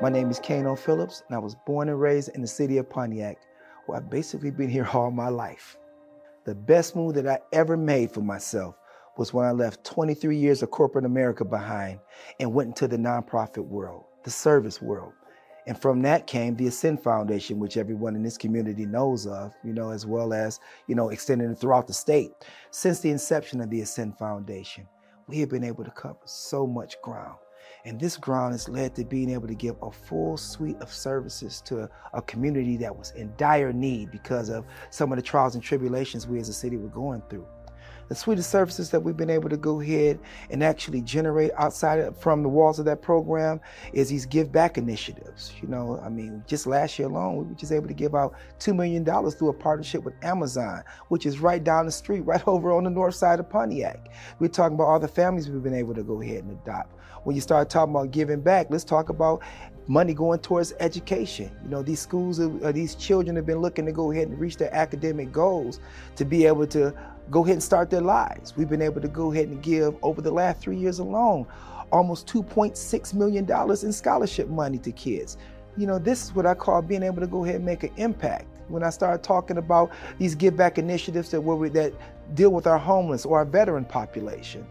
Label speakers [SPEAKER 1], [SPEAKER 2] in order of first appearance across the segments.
[SPEAKER 1] My name is Kaino Phillips, and I was born and raised in the city of Pontiac, where I've basically been here all my life. The best move that I ever made for myself was when I left 23 years of corporate America behind and went into the nonprofit world, the service world. And from that came the Ascend Foundation, which everyone in this community knows of, as well as, extending it throughout the state. Since the inception of the Ascend Foundation, we have been able to cover so much ground. And this ground has led to being able to give a full suite of services to a community that was in dire need because of some of the trials and tribulations we as a city were going through. The suite of services that we've been able to go ahead and actually generate from the walls of that program is these give back initiatives. Just last year alone, we were just able to give out $2 million through a partnership with Amazon, which is right down the street, right over on the north side of Pontiac. We're talking about all the families we've been able to go ahead and adopt. When you start talking about giving back, let's talk about money going towards education. These schools, these children have been looking to go ahead and reach their academic goals to be able to go ahead and start their lives. We've been able to go ahead and give, over the last 3 years alone, almost $2.6 million in scholarship money to kids. This is what I call being able to go ahead and make an impact. When I started talking about these give back initiatives that deal with our homeless or our veteran population,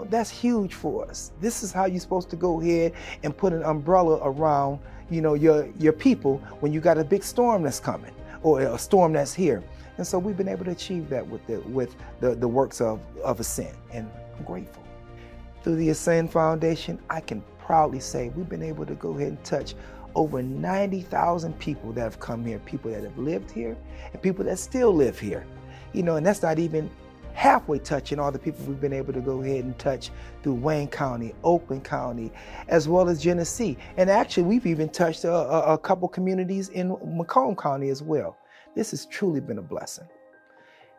[SPEAKER 1] that's huge for us. This is how you're supposed to go ahead and put an umbrella around, your people when you got a big storm that's coming or a storm that's here. And so we've been able to achieve that with the works of Ascend, and I'm grateful. Through the Ascend Foundation, I can proudly say we've been able to go ahead and touch over 90,000 people that have come here, people that have lived here, and people that still live here. And that's not even halfway touching all the people we've been able to go ahead and touch through Wayne County, Oakland County, as well as Genesee. And actually, we've even touched a couple communities in Macomb County as well. This has truly been a blessing.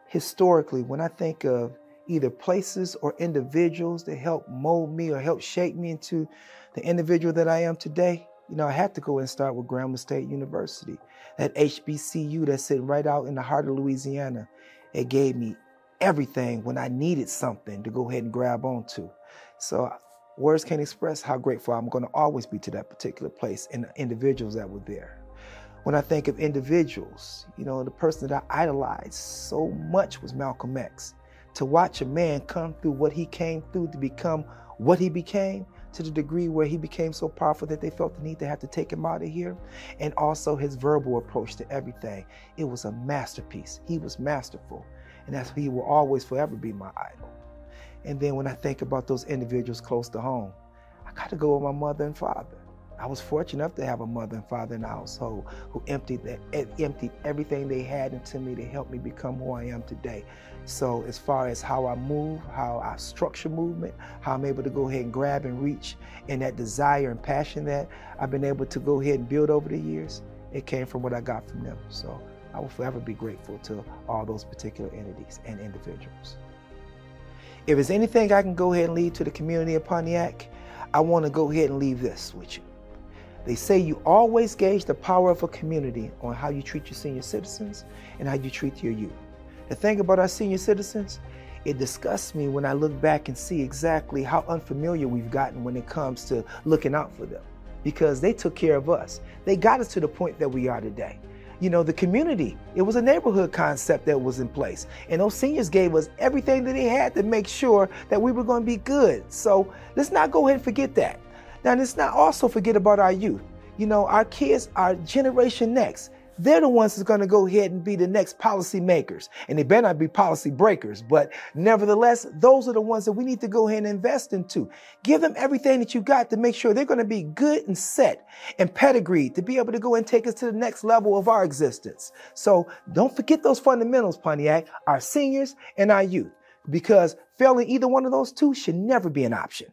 [SPEAKER 1] Historically, when I think of either places or individuals that helped mold me or helped shape me into the individual that I am today, I had to go and start with Grambling State University, that HBCU that's sitting right out in the heart of Louisiana. It gave me everything when I needed something to go ahead and grab onto. So words can't express how grateful I'm going to always be to that particular place and the individuals that were there. When I think of individuals, the person that I idolized so much was Malcolm X. To watch a man come through what he came through to become what he became, to the degree where he became so powerful that they felt the need to have to take him out of here, and also his verbal approach to everything. It was a masterpiece. He was masterful, and he will always forever be my idol. And then when I think about those individuals close to home, I got to go with my mother and father. I was fortunate enough to have a mother and father in the household who emptied everything they had into me to help me become who I am today. So as far as how I move, how I structure movement, how I'm able to go ahead and grab and reach, and that desire and passion that I've been able to go ahead and build over the years, it came from what I got from them. So I will forever be grateful to all those particular entities and individuals. If there's anything I can go ahead and leave to the community of Pontiac, I want to go ahead and leave this with you. They say you always gauge the power of a community on how you treat your senior citizens and how you treat your youth. The thing about our senior citizens, it disgusts me when I look back and see exactly how unfamiliar we've gotten when it comes to looking out for them, because they took care of us. They got us to the point that we are today. The community, it was a neighborhood concept that was in place. And those seniors gave us everything that they had to make sure that we were going to be good. So let's not go ahead and forget that. Now, let's not also forget about our youth. Our kids, our generation next, they're the ones that's going to go ahead and be the next policy makers. And they better not be policy breakers. But nevertheless, those are the ones that we need to go ahead and invest into. Give them everything that you got to make sure they're going to be good and set and pedigreed to be able to go and take us to the next level of our existence. So don't forget those fundamentals, Pontiac, our seniors and our youth, because failing either one of those two should never be an option.